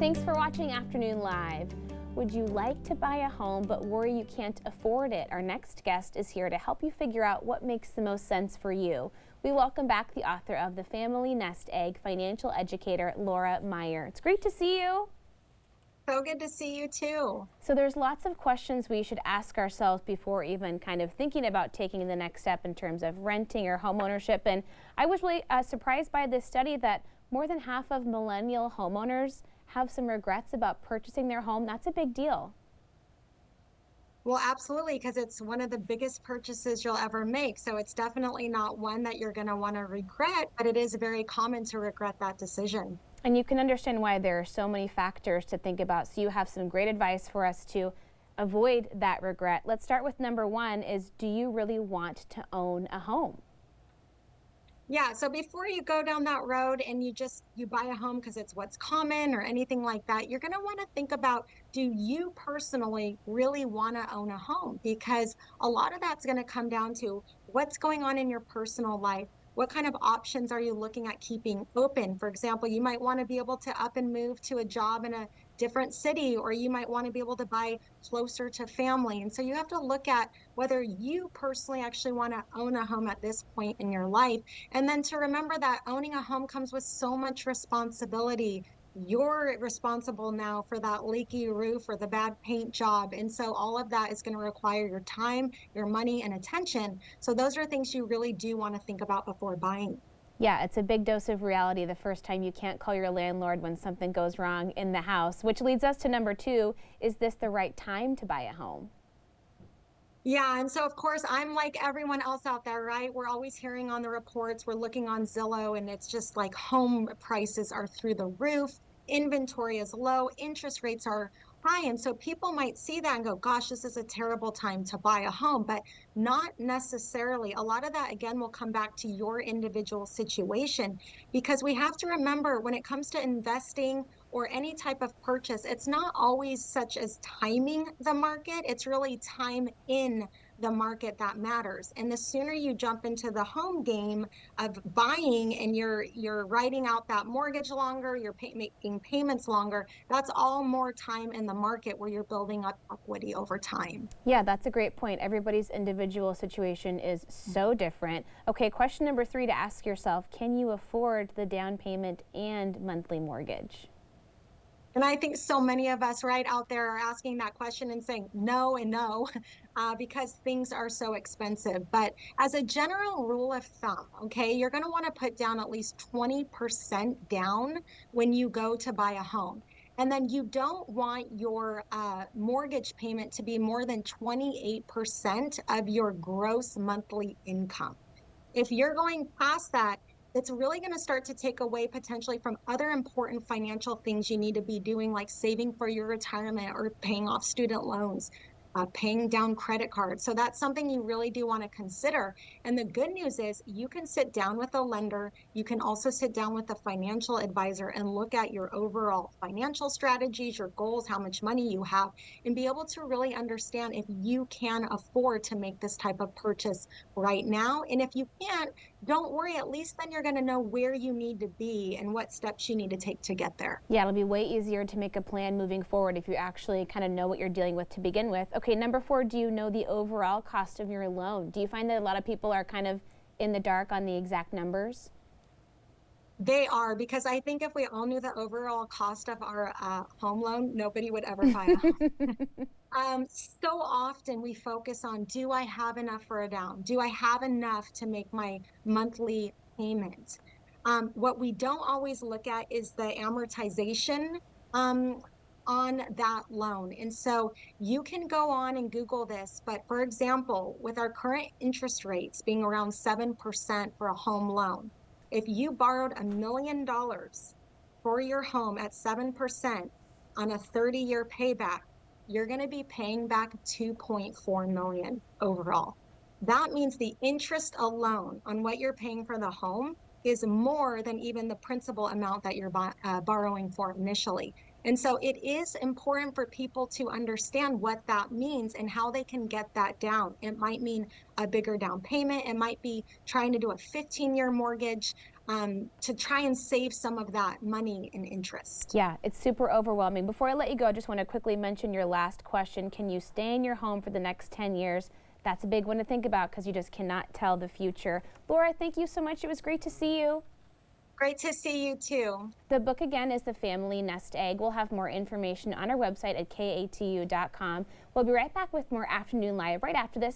Thanks for watching Afternoon Live. Would you like to buy a home but worry you can't afford it? Our next guest is here to help you figure out what makes the most sense for you. We welcome back the author of The Family Nest Egg, financial educator Laura Meier. It's great to see you. So good to see you too. So there's lots of questions we should ask ourselves before even kind of thinking about taking the next step in terms of renting or home ownership. And I was really surprised by this study that more than half of millennial homeowners have some regrets about purchasing their home. That's a big deal. Well, absolutely, because it's one of the biggest purchases you'll ever make. So it's definitely not one that you're going to want to regret, but it is very common to regret that decision. And you can understand why there are so many factors to think about. So you have some great advice for us to avoid that regret. Let's start with number one is, do you really want to own a home? Yeah, so before you go down that road and you buy a home because it's what's common or anything like that, you're going to want to think about, do you personally really want to own a home? Because a lot of that's going to come down to what's going on in your personal life. What kind of options are you looking at keeping open? For example, you might want to be able to up and move to a job in a different city, or you might want to be able to buy closer to family. And so you have to look at whether you personally actually want to own a home at this point in your life. And then to remember that owning a home comes with so much responsibility. You're responsible now for that leaky roof or the bad paint job. And so all of that is going to require your time, your money, and attention. So those are things you really do want to think about before buying. Yeah, it's a big dose of reality the first time you can't call your landlord when something goes wrong in the house, which leads us to number two. Is this the right time to buy a home? Yeah, and so of course, I'm like everyone else out there, right? We're always hearing on the reports, we're looking on Zillow, and it's just like home prices are through the roof, inventory is low, interest rates are high. And so people might see that and go, gosh, this is a terrible time to buy a home, but not necessarily. A lot of that, again, will come back to your individual situation, because we have to remember when it comes to investing or any type of purchase, it's not always such as timing the market, it's really time in the market that matters. And the sooner you jump into the home game of buying and you're writing out that mortgage longer, making payments longer, that's all more time in the market where you're building up equity over time. Yeah, that's a great point. Everybody's individual situation is so different. Okay, question number three to ask yourself, can you afford the down payment and monthly mortgage? And I think so many of us right out there are asking that question and saying no and no, because things are so expensive. But as a general rule of thumb, okay, you're going to want to put down at least 20% down when you go to buy a home. And then you don't want your mortgage payment to be more than 28% of your gross monthly income. If you're going past that, it's really going to start to take away potentially from other important financial things you need to be doing, like saving for your retirement or paying off student loans, paying down credit cards. So that's something you really do want to consider. And the good news is you can sit down with a lender. You can also sit down with a financial advisor and look at your overall financial strategies, your goals, how much money you have, and be able to really understand if you can afford to make this type of purchase right now. And if you can't, don't worry, at least then you're going to know where you need to be and what steps you need to take to get there. Yeah, it'll be way easier to make a plan moving forward if you actually kind of know what you're dealing with to begin with. Okay, number four, do you know the overall cost of your loan? Do you find that a lot of people are kind of in the dark on the exact numbers? They are, because I think if we all knew the overall cost of our home loan, nobody would ever buy a home. So often we focus on, do I have enough for a down? Do I have enough to make my monthly payment? What we don't always look at is the amortization um, on that loan. And so you can go on and Google this, but for example, with our current interest rates being around 7% for a home loan, if you borrowed $1 million for your home at 7% on a 30-year payback, you're going to be paying back 2.4 million overall. That means the interest alone on what you're paying for the home is more than even the principal amount that you're borrowing for initially. And so it is important for people to understand what that means and how they can get that down. It might mean a bigger down payment. It might be trying to do a 15-year mortgage. to try and save some of that money in interest. Yeah, it's super overwhelming. Before I let you go, I just want to quickly mention your last question. Can you stay in your home for the next 10 years? That's a big one to think about because you just cannot tell the future. Laura, thank you so much. It was great to see you. Great to see you too. The book again is The Family Nest Egg. We'll have more information on our website at katu.com. We'll be right back with more Afternoon Live right after this.